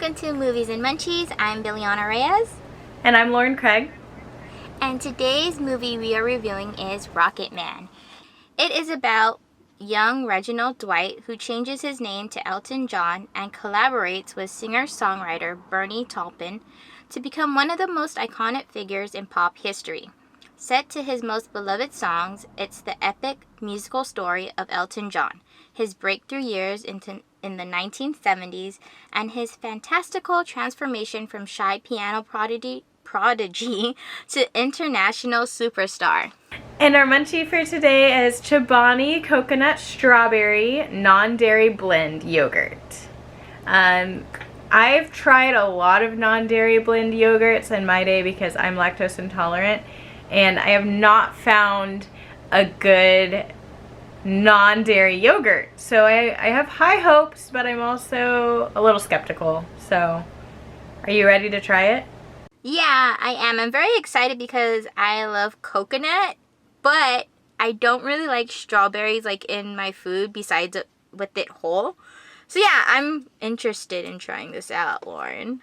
Welcome to Movies and Munchies. I'm Billiana Reyes. And I'm Lauren Craig. And today's movie we are reviewing is Rocketman. It is about young Reginald Dwight who changes his name to Elton John and collaborates with singer-songwriter Bernie Taupin to become one of the most iconic figures in pop history. Set to his most beloved songs, it's the epic musical story of Elton John, his breakthrough years in the 1970s, and his fantastical transformation from shy piano prodigy to international superstar. And our munchie for today is Chobani Coconut Strawberry Non-Dairy Blend Yogurt. I've tried a lot of non-dairy blend yogurts in my day because I'm lactose intolerant, and I have not found a good non-dairy yogurt. So I have high hopes, but I'm also a little skeptical. So are you ready to try it? Yeah, I am. I'm very excited because I love coconut, but I don't really like strawberries like in my food besides with it whole. So yeah, I'm interested in trying this out, Lauren.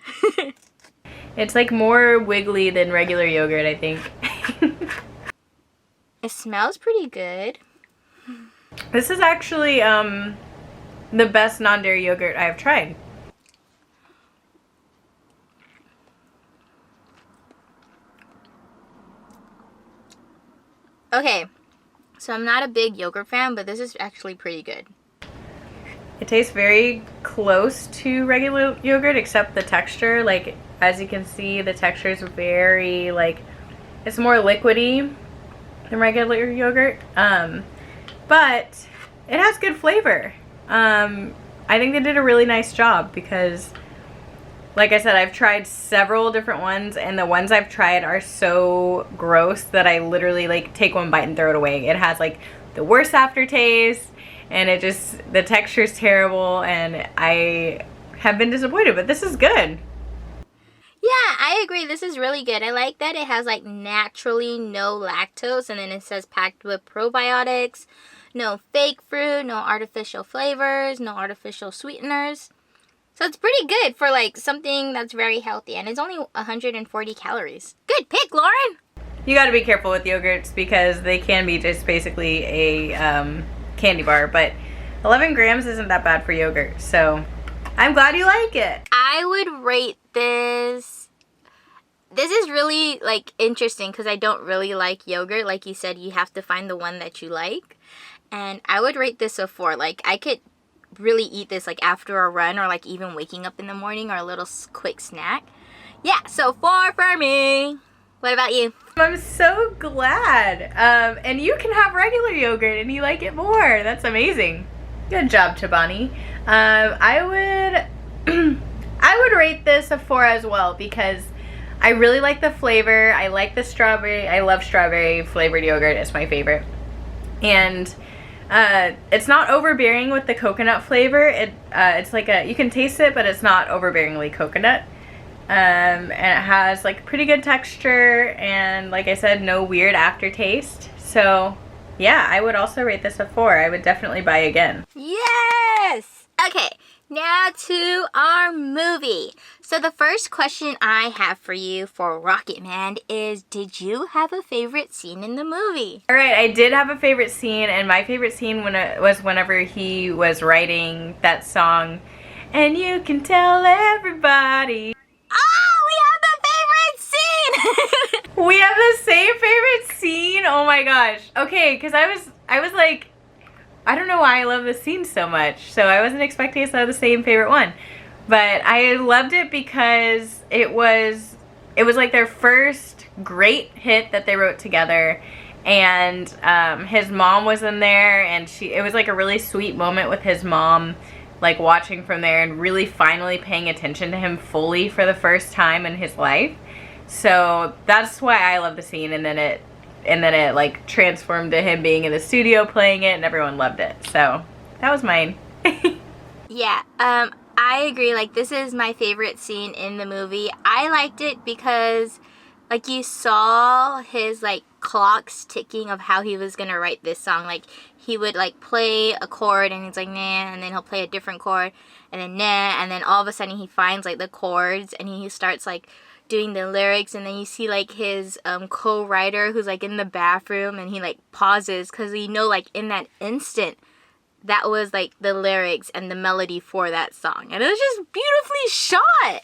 It's like more wiggly than regular yogurt, I think. It smells pretty good. This is actually the best non-dairy yogurt I've tried. Okay, so I'm not a big yogurt fan, but this is actually pretty good. It tastes very close to regular yogurt except the texture. Like, as you can see, the texture is very, like, it's more liquidy than regular yogurt. But it has good flavor. I think they did a really nice job because, like I said, I've tried several different ones, and the ones I've tried are so gross that I literally, like, take one bite and throw it away. It has, like, the worst aftertaste, and the texture's terrible, and I have been disappointed, but this is good. Yeah, I agree. This is really good. I like that it has, like, naturally no lactose, and then it says packed with probiotics, no fake fruit, no artificial flavors, no artificial sweeteners. So it's pretty good for, like, something that's very healthy, and it's only 140 calories. Good pick, Lauren! You gotta be careful with yogurts because they can be just basically a candy bar, but 11 grams isn't that bad for yogurt, so I'm glad you like it. I would rate this. This is really, like, interesting because I don't really like yogurt. Like you said, you have to find the one that you like. And I would rate this a 4. Like, I could really eat this, like, after a run or, like, even waking up in the morning or a little quick snack. Yeah, so 4 for me. What about you? I'm so glad. And you can have regular yogurt and you like it more. That's amazing. Good job, Chobani. I would rate this a 4 as well because I really like the flavor. I like the strawberry. I love strawberry flavored yogurt. It's my favorite. And it's not overbearing with the coconut flavor. It's like you can taste it, but it's not overbearingly coconut. And it has, like, pretty good texture and, like I said, no weird aftertaste. So yeah, I would also rate this a 4. I would definitely buy again. Yes! Okay, now to our movie. So the first question I have for you for Rocketman is, did you have a favorite scene in the movie? Alright, I did have a favorite scene, and my favorite scene was whenever he was writing that song, and you can tell everybody. Oh, we have the favorite scene! We have the same favorite scene? Oh my gosh. Okay, because I was like, I don't know why I love this scene so much. So I wasn't expecting us to have the same favorite one. But I loved it because it was like their first great hit that they wrote together. And his mom was in there, and it was like a really sweet moment with his mom, like, watching from there and really finally paying attention to him fully for the first time in his life. So that's why I love the scene, and then it like transformed to him being in the studio playing it, and everyone loved it. So that was mine. Yeah, I agree. Like, this is my favorite scene in the movie. I liked it because Like, you saw his, like, clocks ticking of how he was gonna write this song. Like, he would, like, play a chord, and he's like, nah, and then he'll play a different chord, and then nah, and then all of a sudden he finds, like, the chords, and he starts, like, doing the lyrics, and then you see, like, his co-writer who's, like, in the bathroom, and he, like, pauses, because you know, like, in that instant, that was, like, the lyrics and the melody for that song. And it was just beautifully shot!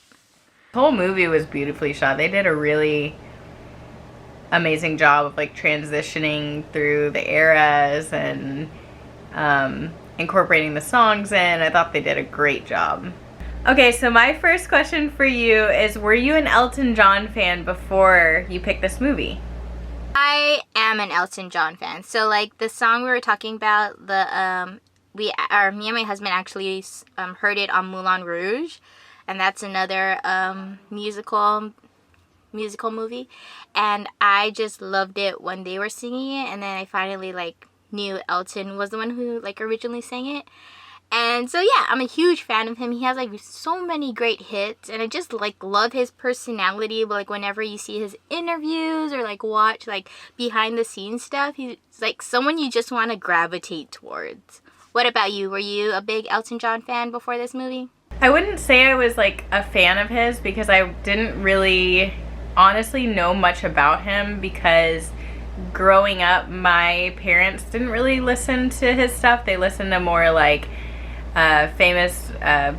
The whole movie was beautifully shot. They did a really amazing job of like transitioning through the eras and incorporating the songs in. I thought they did a great job. Okay, so my first question for you is, were you an Elton John fan before you picked this movie? I am an Elton John fan. So, like, the song we were talking about, me and my husband actually heard it on Moulin Rouge. And that's another musical movie, and I just loved it when they were singing it, and then I finally like knew Elton was the one who like originally sang it. And so yeah, I'm a huge fan of him. He has like so many great hits, and I just like love his personality. But like whenever you see his interviews or like watch like behind the scenes stuff, he's like someone you just want to gravitate towards. What about you? Were you a big Elton John fan before this movie? I wouldn't say I was like a fan of his, because I didn't really honestly know much about him, because growing up my parents didn't really listen to his stuff. They listened to more like famous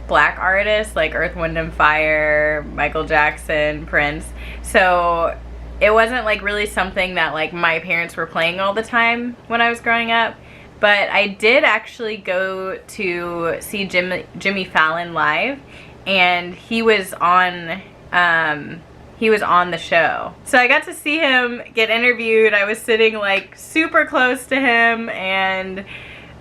black artists like Earth, Wind and Fire, Michael Jackson, Prince. So it wasn't like really something that like my parents were playing all the time when I was growing up. But I did actually go to see Jimmy Fallon live, and he was on the show. So I got to see him get interviewed. I was sitting like super close to him, and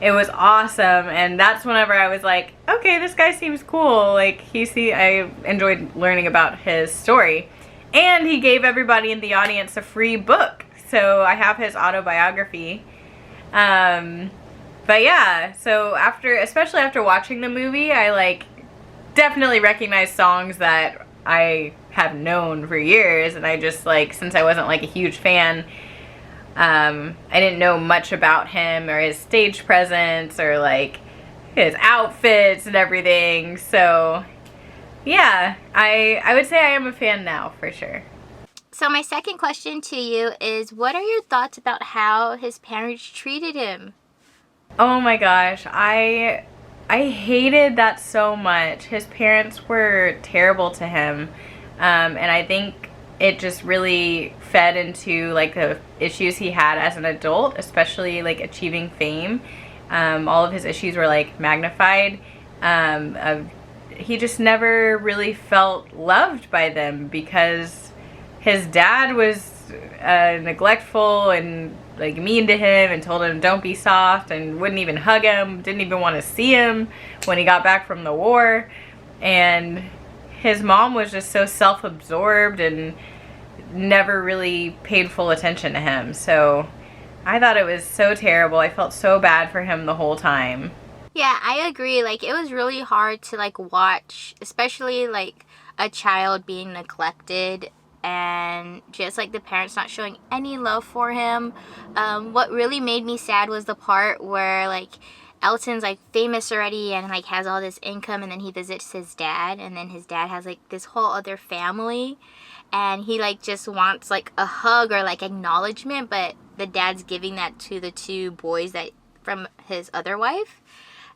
it was awesome. And that's whenever I was like, okay, this guy seems cool. Like I enjoyed learning about his story. And he gave everybody in the audience a free book. So I have his autobiography. But yeah, so especially after watching the movie, I like definitely recognized songs that I have known for years, and I just like, since I wasn't like a huge fan, I didn't know much about him or his stage presence or like his outfits and everything. So yeah, I would say I am a fan now for sure. So my second question to you is, what are your thoughts about how his parents treated him? Oh my gosh, I hated that so much. His parents were terrible to him, and I think it just really fed into like the issues he had as an adult, especially like achieving fame. All of his issues were like magnified. He just never really felt loved by them, because his dad was neglectful and like mean to him and told him don't be soft, and wouldn't even hug him, didn't even want to see him when he got back from the war. And his mom was just so self-absorbed and never really paid full attention to him. So I thought it was so terrible. I felt so bad for him the whole time. Yeah, I agree. Like, it was really hard to like watch, especially like a child being neglected and just like the parents not showing any love for him. What really made me sad was the part where like Elton's like famous already and like has all this income, and then he visits his dad, and then his dad has like this whole other family, and he like just wants like a hug or like acknowledgement, but the dad's giving that to the two boys that from his other wife.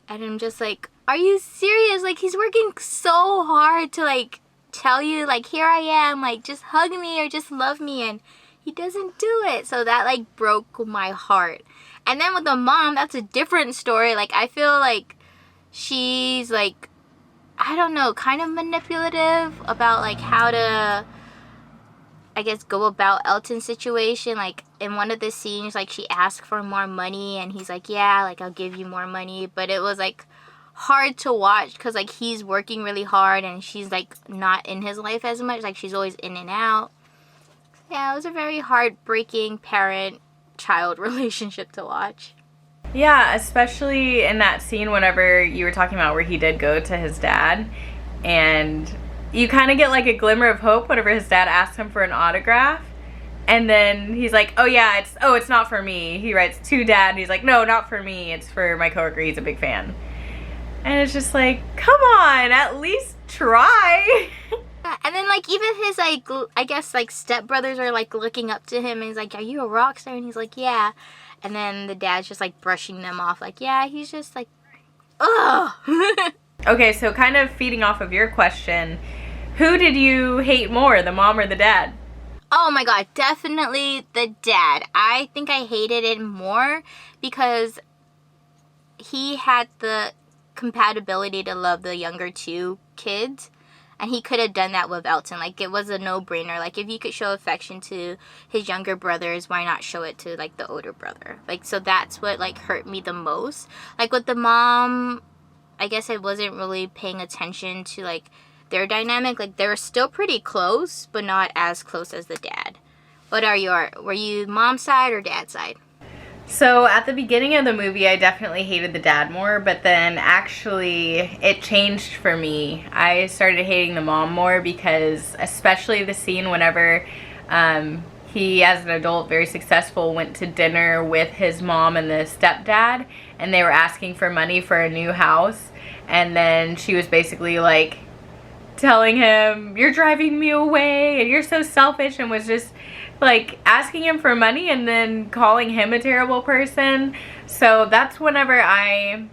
And I'm just like, are you serious? Like, he's working so hard to like tell you like, here I am, like just hug me or just love me, and he doesn't do it. So that like broke my heart. And then with the mom, that's a different story. Like, I feel like she's like, I don't know, kind of manipulative about like how to, I guess, go about Elton's situation. Like in one of the scenes, like she asked for more money, and he's like, yeah, like I'll give you more money. But it was like hard to watch because like he's working really hard and she's like not in his life as much. Like she's always in and out. Yeah, it was a very heartbreaking parent-child relationship to watch. Yeah, especially in that scene whenever you were talking about where he did go to his dad, and you kind of get like a glimmer of hope whenever his dad asks him for an autograph. And then he's like, oh yeah, it's not for me. He writes to Dad, and he's like, no, not for me. It's for my coworker. He's a big fan. And it's just like, come on, at least try. And then like even his like I guess like stepbrothers are like looking up to him and he's like, are you a rock star? And he's like, yeah. And then the dad's just like brushing them off like, yeah, he's just like, ugh. Okay, so kind of feeding off of your question, who did you hate more, the mom or the dad? Oh my god, definitely the dad. I think I hated it more because he had the compatibility to love the younger two kids. And he could have done that with Elton. Like, it was a no-brainer. Like, if you could show affection to his younger brothers, why not show it to, like, the older brother? Like, so that's what, like, hurt me the most. Like, with the mom, I guess I wasn't really paying attention to, like, their dynamic. Like, they were still pretty close, but not as close as the dad. Were you mom's side or dad's side? So at the beginning of the movie, I definitely hated the dad more, but then actually it changed for me. I started hating the mom more because especially the scene whenever he, as an adult, very successful, went to dinner with his mom and the stepdad, and they were asking for money for a new house, and then she was basically like telling him, you're driving me away and you're so selfish, and was just like asking him for money and then calling him a terrible person. So that's whenever and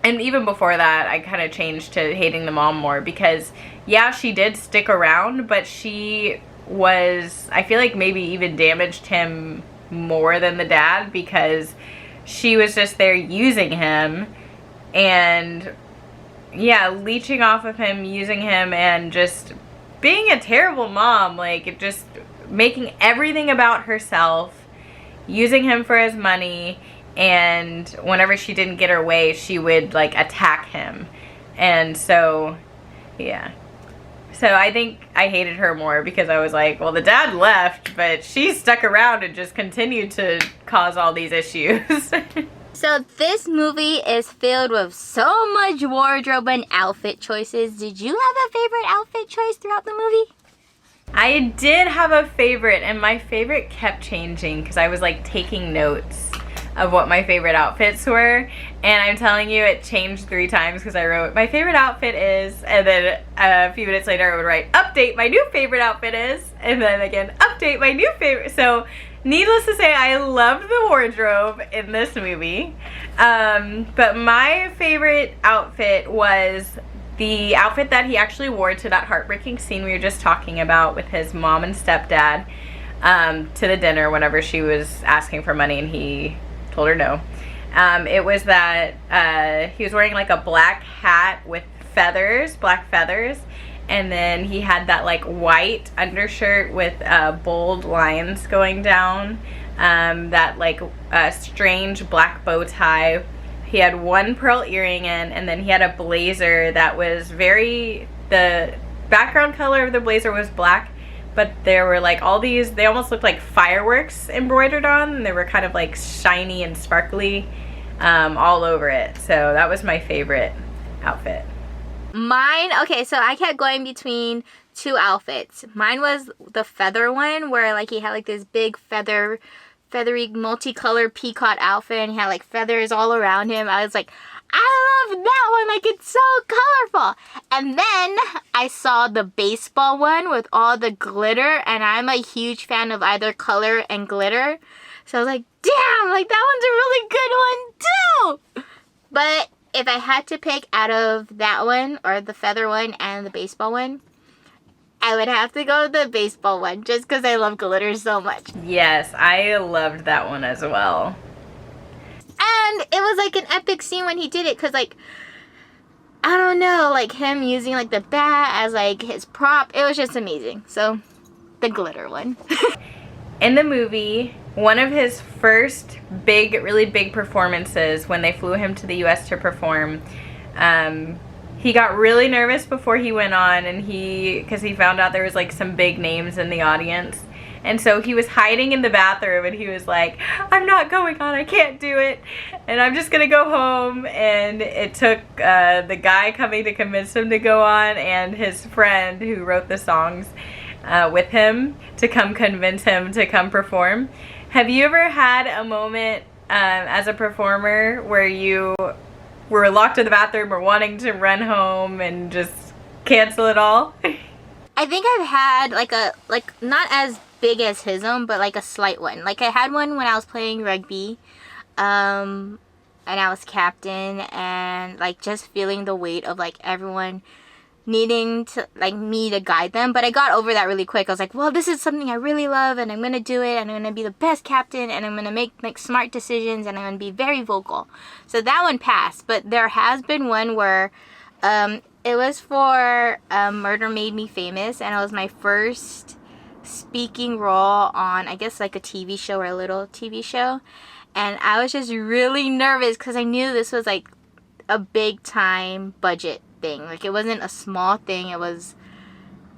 even before that, I kind of changed to hating the mom more because yeah, she did stick around, but she was, I feel like maybe even damaged him more than the dad because she was just there using him and yeah, leeching off of him, using him, and just being a terrible mom. Like, it just making everything about herself, using him for his money, and whenever she didn't get her way, she would like attack him. And so yeah, so I think I hated her more because I was like, well, the dad left, but she stuck around and just continued to cause all these issues. So this movie is filled with so much wardrobe and outfit choices. Did you have a favorite outfit choice throughout the movie? I did have a favorite, and my favorite kept changing because I was like taking notes of what my favorite outfits were, and I'm telling you, it changed 3 times because I wrote my favorite outfit is, and then a few minutes later I would write update my new favorite outfit is, and then again update my new favorite. So needless to say, I loved the wardrobe in this movie, but my favorite outfit was the outfit that he actually wore to that heartbreaking scene we were just talking about with his mom and stepdad to the dinner whenever she was asking for money and he told her no. It was that he was wearing like a black hat with feathers, black feathers, and then he had that like white undershirt with bold lines going down, that like strange black bow tie. He had one pearl earring in, and then he had a blazer that was the background color of the blazer was black, but there were like all these, they almost looked like fireworks embroidered on, and they were kind of like shiny and sparkly all over it. So that was my favorite outfit. Mine, okay, so I kept going between 2 outfits. Mine was the feather one where like he had like this big feathery multicolored peacock outfit and he had like feathers all around him. I was like, I love that one, like it's so colorful. And then I saw the baseball one with all the glitter, and I'm a huge fan of either color and glitter, so I was like, damn, like that one's a really good one too. But if I had to pick out of that one or the feather one and the baseball one, I would have to go with the baseball one just because I love glitter so much. Yes, I loved that one as well. And it was like an epic scene when he did it because like, I don't know, like him using like the bat as like his prop. It was just amazing. So the glitter one. In the movie, one of his first really big performances when they flew him to the US to perform, he got really nervous before he went on, and because he found out there was like some big names in the audience, And so he was hiding in the bathroom and he was like, I'm not going on, I can't do it. And I'm just gonna go home. And it took the guy coming to convince him to go on and his friend who wrote the songs with him to come convince him to come perform. Have you ever had a moment as a performer where you were locked in the bathroom or wanting to run home and just cancel it all? I think I've had like not as big as his own, but like a slight one. Like I had one when I was playing rugby, and I was captain, and like just feeling the weight of like everyone needing to like me to guide them. But I got over that really quick. I was like, well, this is something I really love, and I'm gonna do it, and I'm gonna be the best captain, and I'm gonna make smart decisions, and I'm gonna be very vocal. So that one passed. But there has been one where it was for Murder Made Me Famous, and it was my first speaking role on, I guess, like a TV show or a little TV show. And I was just really nervous because I knew this was like a big time budget thing. Like it wasn't a small thing, it was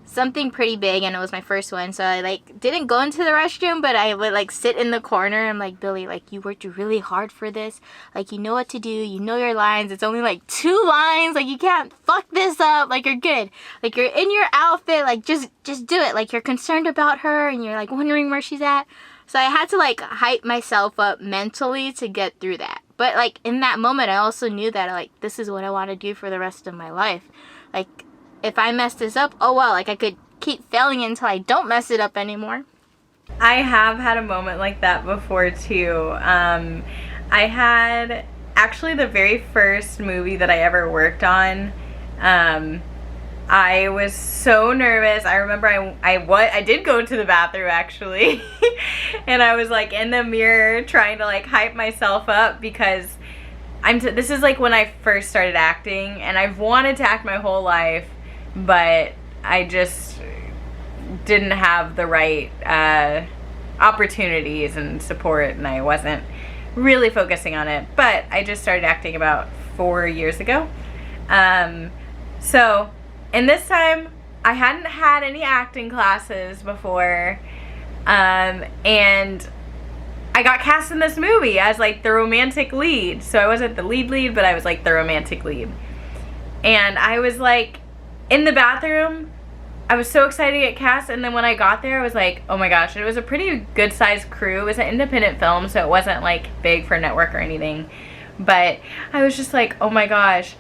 something pretty big, and it was my first one. So I like didn't go into the restroom, but I would like sit in the corner. I'm like, Billie, like you worked really hard for this, like you know what to do, you know your lines, it's only like 2 lines, like you can't fuck this up, like you're good, like you're in your outfit, like just do it, like you're concerned about her and you're like wondering where she's at. So I had to like hype myself up mentally to get through that. But like in that moment I also knew that like this is what I want to do for the rest of my life. Like if I mess this up, oh well, like I could keep failing until I don't mess it up anymore. I have had a moment like that before too. I had actually the very first movie that I ever worked on. I was so nervous. I remember I did go to the bathroom actually, and I was like in the mirror trying to like hype myself up because this is like when I first started acting, and I've wanted to act my whole life, but I just didn't have the right opportunities and support, and I wasn't really focusing on it. But I just started acting about 4 years ago. And this time I hadn't had any acting classes before, and I got cast in this movie as like the romantic lead. So I wasn't the lead, but I was like the romantic lead. And I was like in the bathroom, I was so excited to get cast, and then when I got there I was like, oh my gosh, it was a pretty good sized crew. It was an independent film, so it wasn't like big for network or anything. But I was just like, oh my gosh,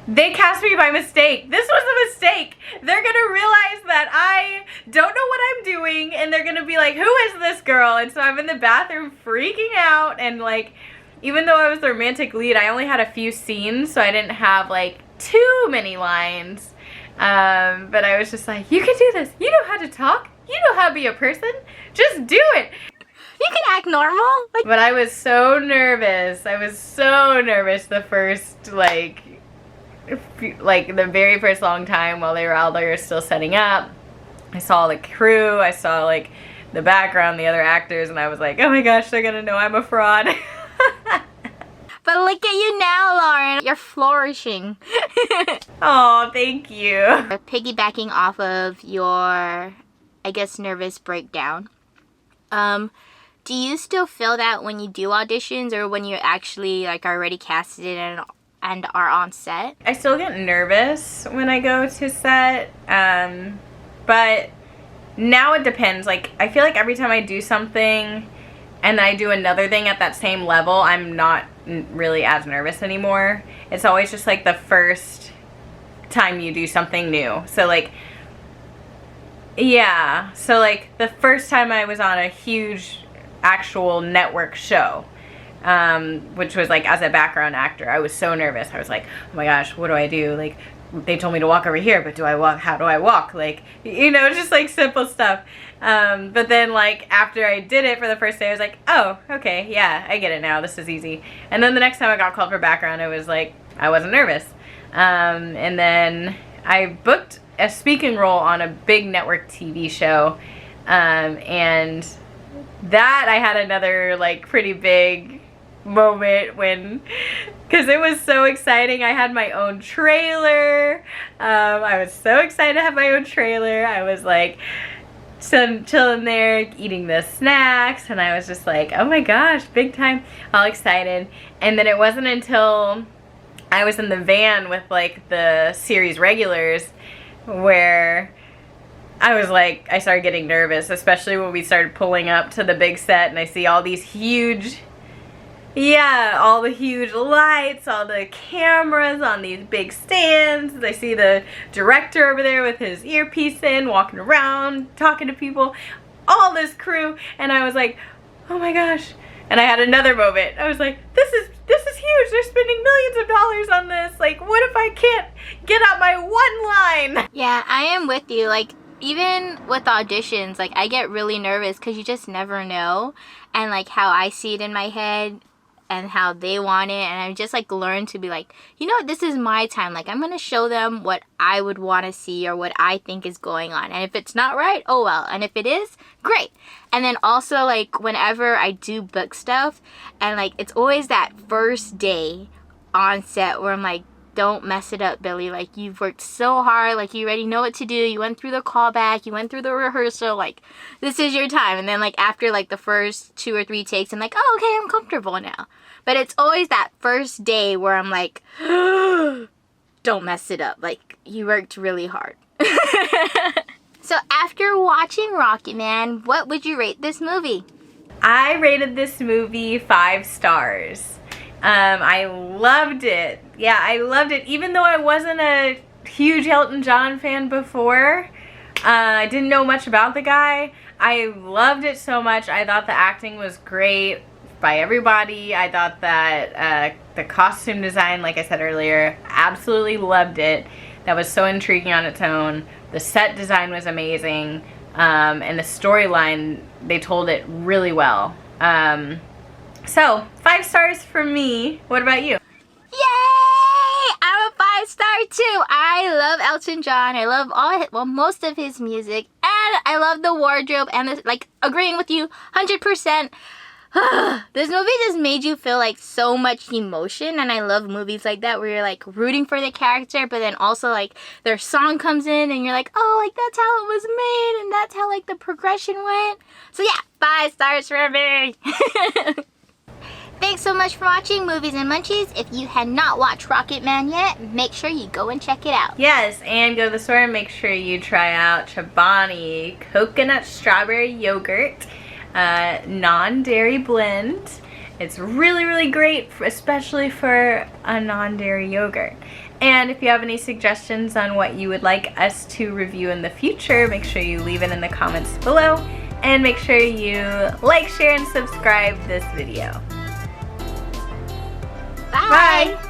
they cast me by mistake. This was a mistake. They're gonna realize that I don't know what I'm doing, and they're gonna be like, who is this girl? And so I'm in the bathroom freaking out, and like, even though I was the romantic lead, I only had a few scenes, so I didn't have like too many lines. But I was just like, you can do this. You know how to talk. You know how to be a person. Just do it. You can act normal. Like, but I was so nervous. I was so nervous the first like the very first long time while they were out there still setting up. I saw the crew, I saw like the background, the other actors, and I was like, oh my gosh, they're gonna know I'm a fraud. but look at you now, Lauren. You're flourishing. Oh, thank you. Piggybacking off of your, I guess, nervous breakdown. Do you still feel that when you do auditions or when you actually like are already casted and are on set? I still get nervous when I go to set, but now it depends. Like, I feel like every time I do something and I do another thing at that same level, I'm not really as nervous anymore. It's always just like the first time you do something new. So like, yeah, so like the first time I was on a huge actual network show, which was like as a background actor, I was so nervous. I was like, oh my gosh, what do I do? Like, they told me to walk over here, but do I walk? How do I walk? Like, you know, just like simple stuff. But then like after I did it for the first day, I was like, oh, okay, yeah, I get it now. This is easy. And then the next time I got called for background, I was like, I wasn't nervous. And then I booked a speaking role on a big network TV show. And that I had another like pretty big moment when, because it was so exciting. I had my own trailer. I was so excited to have my own trailer. I was like So I'm chilling there eating the snacks, and I was just like, oh my gosh, big time, all excited. And then it wasn't until I was in the van with like the series regulars where I was like, I started getting nervous, especially when we started pulling up to the big set and I see all these huge, all the huge lights, all the cameras on these big stands. I see the director over there with his earpiece in, walking around, talking to people, all this crew, and I was like, oh my gosh. And I had another moment. I was like, this is huge. They're spending millions of dollars on this. Like, what if I can't get out my one line? Yeah, I am with you. Like, even with auditions, like, I get really nervous because you just never know. And, like, how I see it in my head and how they want it, and I just like learned to be like, you know what, this is my time. Like, I'm gonna show them what I would want to see or what I think is going on, and if it's not right, oh well, and if it is, great. And then also, like, whenever I do book stuff, and like it's always that first day on set where I'm like, don't mess it up, Billie. Like, you've worked so hard. Like, you already know what to do. You went through the callback. You went through the rehearsal. Like, this is your time. And then, like, after, like, the first 2 or 3 takes, I'm like, oh, okay, I'm comfortable now. But it's always that first day where I'm like, don't mess it up. Like, you worked really hard. So, after watching Rocketman, what would you rate this movie? I rated this movie 5 stars. I loved it. Yeah, I loved it. Even though I wasn't a huge Elton John fan before, I didn't know much about the guy. I loved it so much. I thought the acting was great by everybody. I thought that the costume design, like I said earlier, absolutely loved it. That was so intriguing on its own. The set design was amazing. And the storyline, they told it really well. So, 5 stars for me. What about you? Yay! I'm a 5-star too. I love Elton John. I love most of his music, and I love the wardrobe, and like, agreeing with you 100%. This movie just made you feel like so much emotion, and I love movies like that where you're like rooting for the character, but then also like their song comes in and you're like, oh, like that's how it was made, and that's how like the progression went. So yeah, 5 stars for me. Thanks so much for watching Movies and Munchies. If you had not watched Rocketman yet, make sure you go and check it out. Yes, and go to the store and make sure you try out Chobani coconut strawberry yogurt, non-dairy blend. It's really, really great, especially for a non-dairy yogurt. And if you have any suggestions on what you would like us to review in the future, make sure you leave it in the comments below. And make sure you like, share, and subscribe this video. Bye. Bye.